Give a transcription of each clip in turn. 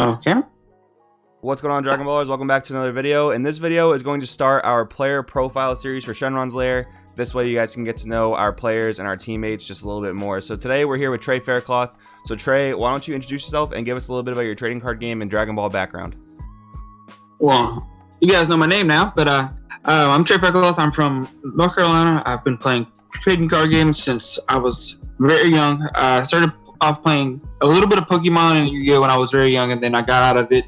Okay. What's going on, Dragon Ballers? Welcome back to another video. And this video is going to start our player profile series for Shenron's Lair. This way you guys can get to know our players and our teammates just a little bit more. So today we're here with Trey Faircloth. So Trey, why don't you introduce yourself and give us a little bit about your trading card game and Dragon Ball background. Well, you guys know my name now, but I'm Trey Faircloth. I'm from North Carolina. I've been playing trading card games since I was very young. I started off playing a little bit of Pokemon and Yu-Gi-Oh when I was very young, and then I got out of it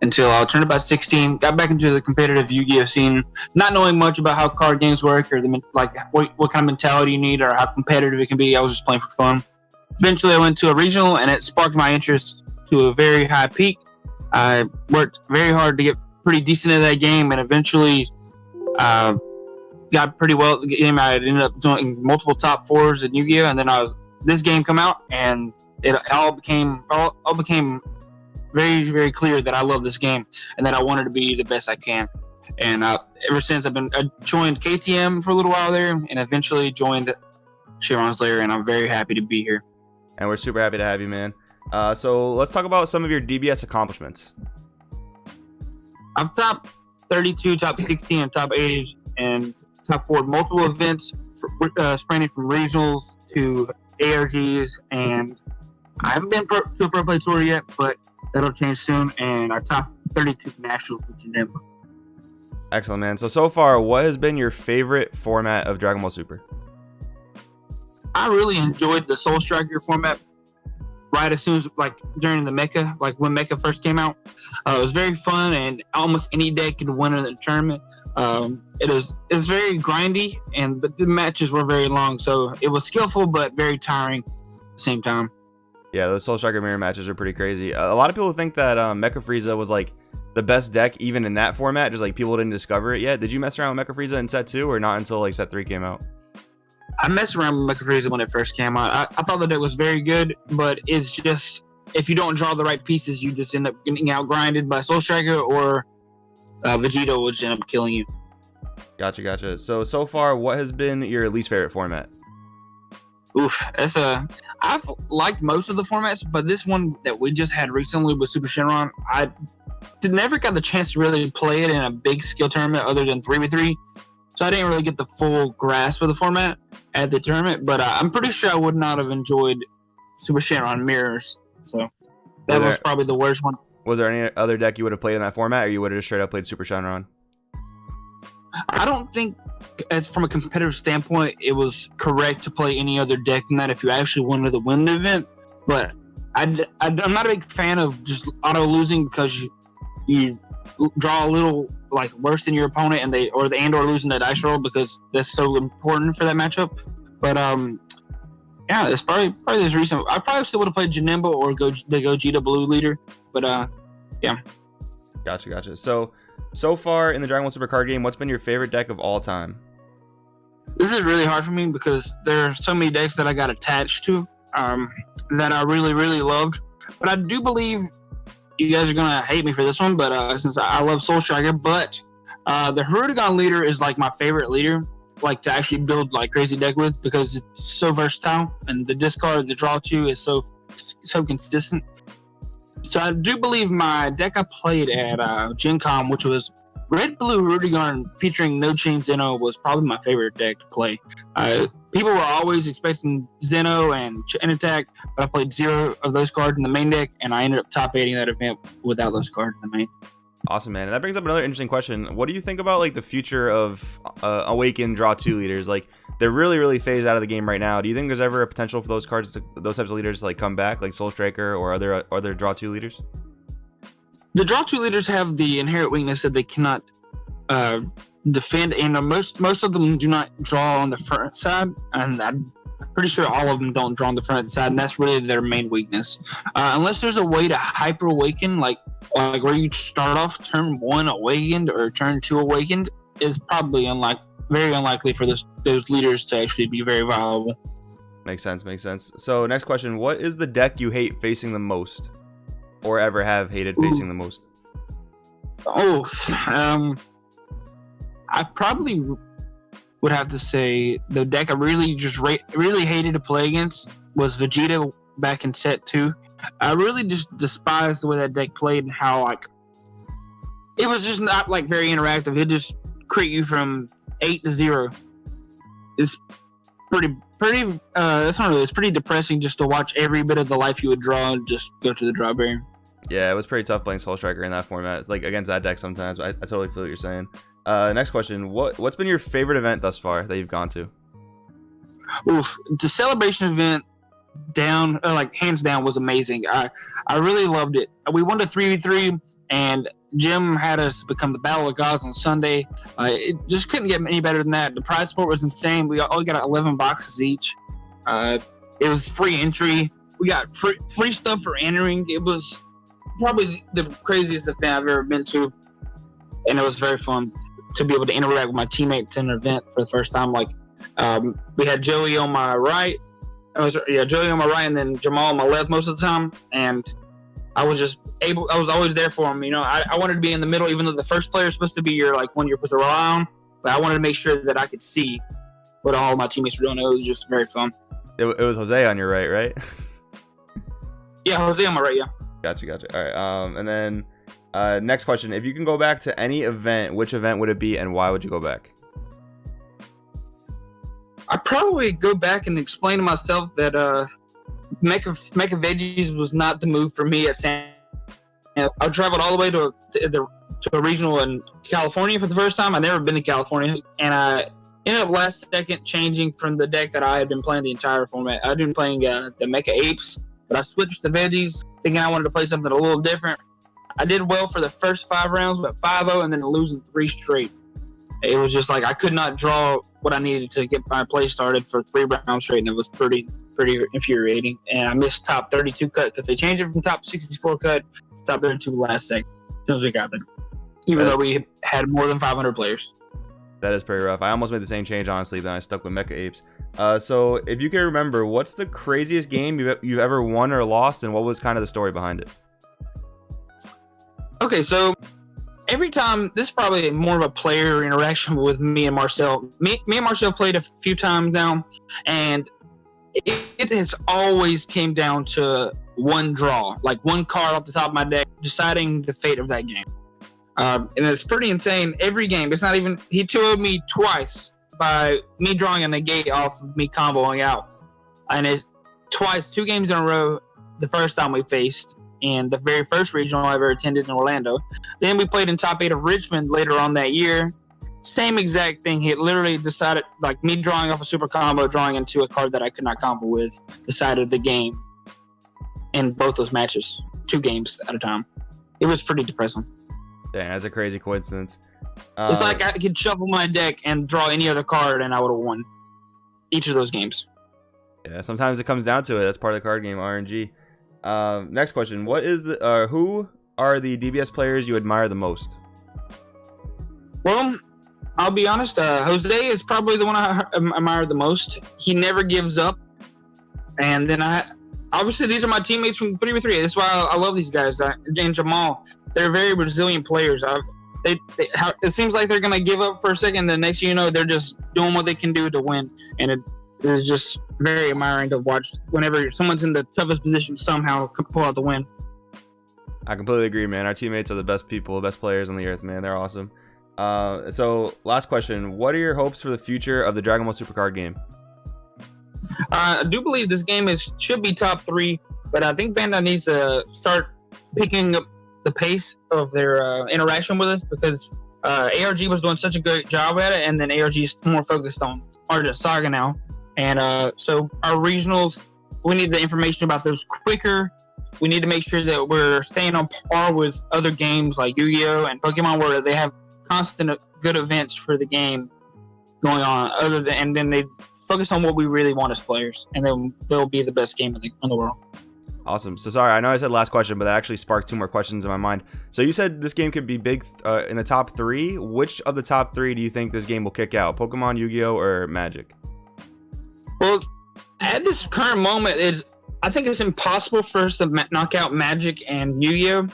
until I turned about 16. Got back into the competitive Yu-Gi-Oh scene, not knowing much about how card games work or what kind of mentality you need or how competitive it can be. I was just playing for fun. Eventually, I went to a regional, and it sparked my interest to a very high peak. I worked very hard to get pretty decent at that game, and eventually got pretty well at the game. I ended up doing multiple top fours in Yu-Gi-Oh, and then this game come out, and it all became very, very clear that I love this game and that I wanted to be the best I can. And ever since I joined KTM for a little while there, and eventually joined Shenron's Lair, and I'm very happy to be here. And we're super happy to have you, man. So let's talk about some of your DBS accomplishments. I've top 32, top 16, and top 80, and top 4 multiple events, spanning from regionals to ARGs, and I haven't been to a Pro Play Tour yet, but that'll change soon, and our top 32 nationals with Geneva. Excellent, man. So far, what has been your favorite format of Dragon Ball Super? I really enjoyed the Soul Striker format right as soon as, during the Mecha, when Mecha first came out. It was very fun, and almost any deck could win in the tournament. It's very grindy, but the matches were very long, so it was skillful but very tiring at the same time. Yeah, those Soul Striker mirror matches are pretty crazy. A lot of people think that Mecha Frieza was the best deck even in that format, just people didn't discover it yet. Did you mess around with Mecha Frieza in set 2 or not until set 3 came out? I messed around with Mecha Frieza when it first came out. I thought the deck was very good, but it's just, if you don't draw the right pieces, you just end up getting out-grinded by Soul Striker, or Vegeta will just end up killing you. Gotcha. So far, what has been your least favorite format? I've liked most of the formats, but this one that we just had recently with Super Shenron, I never got the chance to really play it in a big skill tournament other than 3v3. So I didn't really get the full grasp of the format at the tournament, but I'm pretty sure I would not have enjoyed Super Shenron Mirrors. So that was probably the worst one. Was there any other deck you would have played in that format, or you would have just straight up played Super Shenron? I don't think, as from a competitive standpoint, it was correct to play any other deck than that if you actually wanted to win the event. But I'm not a big fan of just auto losing because you draw a little worse than your opponent, and or losing that dice roll, because that's so important for that matchup. But yeah, it's probably this reason. I probably still would have played Janemba or the Gogeta Blue leader. But yeah. Gotcha. So far in the Dragon Ball Super card game, what's been your favorite deck of all time? This is really hard for me because there's so many decks that I got attached to that I really, really loved. But I do believe you guys are gonna hate me for this one, but since I love Soul Striker, but the Hirudegan leader is my favorite leader, to actually build crazy deck with, because it's so versatile, and the discard, the draw 2 is so consistent. So I do believe my deck I played at Gen Con, which was Red Blue Hirudegan featuring No Chain Zeno, was probably my favorite deck to play. People were always expecting Zeno and Chain Attack, but I played 0 of those cards in the main deck, and I ended up top 8ing that event without those cards in the main. Awesome, man. And that brings up another interesting question. What do you think about the future of awaken draw 2 leaders? They're really, really phased out of the game right now. Do you think there's ever a potential for those types of leaders to come back, like Soul Striker or other draw 2 leaders? The draw 2 leaders have the inherent weakness that they cannot defend, and most of them do not draw on the front side, and I'm pretty sure all of them don't draw on the front side, and that's really their main weakness. Unless there's a way to hyper awaken, where you start off turn 1 awakened or turn 2 awakened, is probably very unlikely for those leaders to actually be very viable. Makes sense. So next question, what is the deck you hate facing the most, or ever have hated facing the most? I probably would have to say the deck I really hated to play against was Vegeta back in set 2. I really just despised the way that deck played and how like it was just not like very interactive. It just create you from 8 to 0. It's pretty. It's pretty depressing just to watch every bit of the life you would draw and just go to the draw barrier. Yeah, it was pretty tough playing Soul Striker in that format. It's like against that deck sometimes. I totally feel what you're saying. Next question: What's been your favorite event thus far that you've gone to? Oof, the celebration event hands down was amazing. I really loved it. We won the 3v3 and Jim had us become the Battle of Gods on Sunday. It just couldn't get any better than that. The prize support was insane. We all got 11 boxes each. It was free entry. We got free stuff for entering. It was probably the craziest event I've ever been to, and it was very fun to be able to interact with my teammates in an event for the first time. Like we had Joey on my right. Joey on my right, and then Jamal on my left most of the time, and I was always there for him. You know, I wanted to be in the middle, even though the first player is supposed to be your one you're supposed to rely on. But I wanted to make sure that I could see what all my teammates were doing. It was just very fun. It was Jose on your right? Yeah, Jose on my right. Yeah. Gotcha. All right. And then next question: if you can go back to any event, which event would it be, and why would you go back? I'd probably go back and explain to myself that Mecha Veggies was not the move for me at San. I traveled all the way to a regional in California for the first time. I'd never been to California, and I ended up last second changing from the deck that I had been playing the entire format. I'd been playing the Mecha Apes, but I switched to Veggies, thinking I wanted to play something a little different. I did well for the first 5 rounds, but 5-0 and then losing 3 straight. It was just like I could not draw what I needed to get my play started for 3 rounds straight, and it was pretty infuriating. And I missed top 32 cut because they changed it from top 64 cut to top 32 last second as soon as we got there, even though we had more than 500 players. That is pretty rough. I almost made the same change, honestly, then I stuck with Mecha Apes. So if you can remember, what's the craziest game you've ever won or lost, and what was kind of the story behind it? Okay, so every time, this is probably more of a player interaction with me and Marcel. Me and Marcel played a few times now, and it has always came down to one draw, like one card off the top of my deck, deciding the fate of that game. And it's pretty insane. Every game, it's not even, he 2-0'd me twice by me drawing a negate off of me comboing out. And it's twice, 2 games in a row, the first time we faced, and the very first regional I ever attended in Orlando. Then we played in top 8 of Richmond later on that year. Same exact thing. He literally decided, like me drawing off a super combo, drawing into a card that I could not combo with, decided the game in both those matches, 2 games at a time. It was pretty depressing. Dang, that's a crazy coincidence. It's like I could shuffle my deck and draw any other card, and I would have won each of those games. Yeah, sometimes it comes down to it. That's part of the card game, RNG. Next question: What is the who are the DBS players you admire the most? Well, I'll be honest. Jose is probably the one I admire the most. He never gives up, and then obviously these are my teammates from 3v3. That's why I love these guys. And Jamal, they're very resilient players. It seems like they're gonna give up for a second. The next thing you know, they're just doing what they can do to win, and it is just very admiring to watch whenever someone's in the toughest position somehow pull out the win. I completely agree, man. Our teammates are the best people, the best players on the earth, man. They're awesome. So last question: what are your hopes for the future of the Dragon Ball Supercard game? I do believe this game should be top 3, but I think Bandai needs to start picking up the pace of their interaction with us, because ARG was doing such a good job at it, and then ARG is more focused on Argent Saga now. And so our regionals, we need the information about those quicker. We need to make sure that we're staying on par with other games like Yu-Gi-Oh! And Pokemon, where they have constant good events for the game going on. And then they focus on what we really want as players, and then they'll be the best game in the world. Awesome. So sorry, I know I said last question, but that actually sparked 2 more questions in my mind. So you said this game could be big in the top 3. Which of the top 3 do you think this game will kick out? Pokemon, Yu-Gi-Oh, or Magic? Well, at this current moment, I think it's impossible for us to knock out Magic and Yu-Gi-Oh.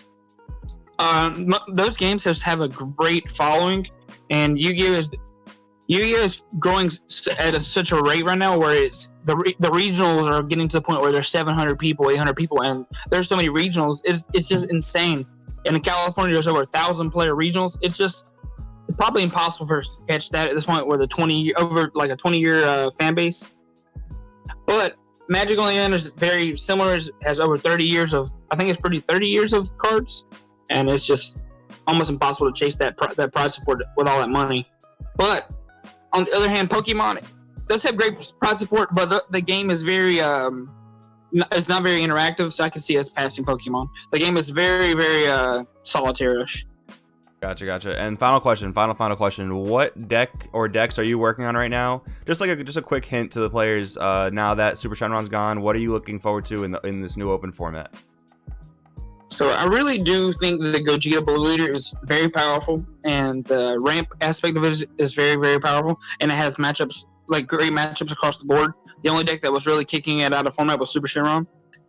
Those games have a great following, and Yu-Gi-Oh Yu-Gi-Oh is growing at such a rate right now where it's the regionals are getting to the point where there's 700 people, 800 people, and there's so many regionals. It's just insane. And in California, there's over 1,000 player regionals. It's probably impossible for us to catch that at this point. Where the 20-year fan base, but Magic Land is very similar. It has over 30 years of, I think it's 30 years of cards, and it's just almost impossible to chase that prize support with all that money. But on the other hand, Pokemon does have great prize support, but the game is very it's not very interactive, so I can see us passing Pokemon. The game is very, very solitaire-ish. Gotcha. And final question. What deck or decks are you working on right now? Just a quick hint to the players. Now that Super Shenron's gone, what are you looking forward to in this new open format? So I really do think that the Gogeta Blue Leader is very powerful, and the ramp aspect of it is very, very powerful, and it has matchups, like great matchups across the board. The only deck that was really kicking it out of format was Super Shenron.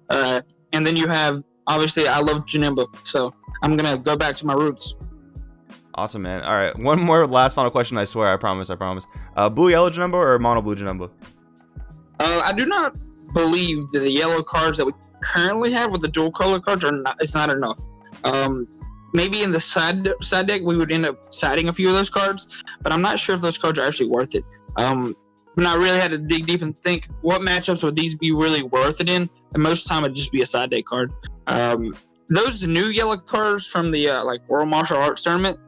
And then you have, obviously, I love Janemba, so I'm going to go back to my roots. Awesome, man. All right, one more final question, I swear, I promise. Blue-yellow Janemba or mono-blue Janemba? I do not believe that the yellow cards that we currently have with the dual color cards it's not enough. Maybe in the side deck we would end up siding a few of those cards, but I'm not sure if those cards are actually worth it. When I really had to dig deep and think what matchups would these be really worth it in, and most of the time it'd just be a side deck card. Those new yellow cards from the World Martial Arts Tournament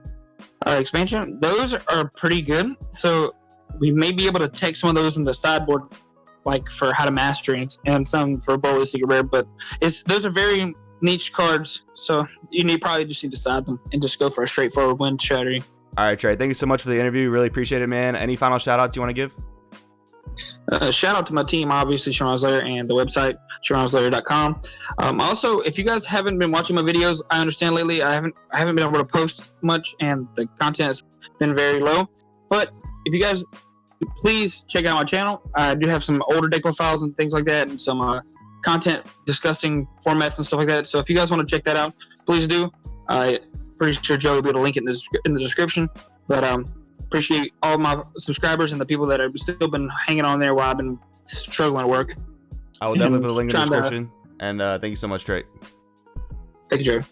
expansion, those are pretty good. So we may be able to take some of those in the sideboard, like for How to Mastery and some for Bully Secret Rare. But those are very niche cards, so you probably just need to side them and just go for a straightforward win strategy. All right, Trey, thank you so much for the interview. Really appreciate it, man. Any final shout outs you want to give? Shout out to my team, obviously, Shenron's Lair, and the website, shenronslair.com. Also, if you guys haven't been watching my videos, I understand lately I haven't been able to post much, and the content has been very low. But if you guys please check out my channel, I do have some older deck profiles and things like that, and some content discussing formats and stuff like that. So if you guys want to check that out, please do. Pretty sure Joe will be able to link it in the description. But appreciate all my subscribers and the people that have still been hanging on there while I've been struggling to work. I will definitely put a link in the description. And thank you so much, Trey. Thank you, Joe.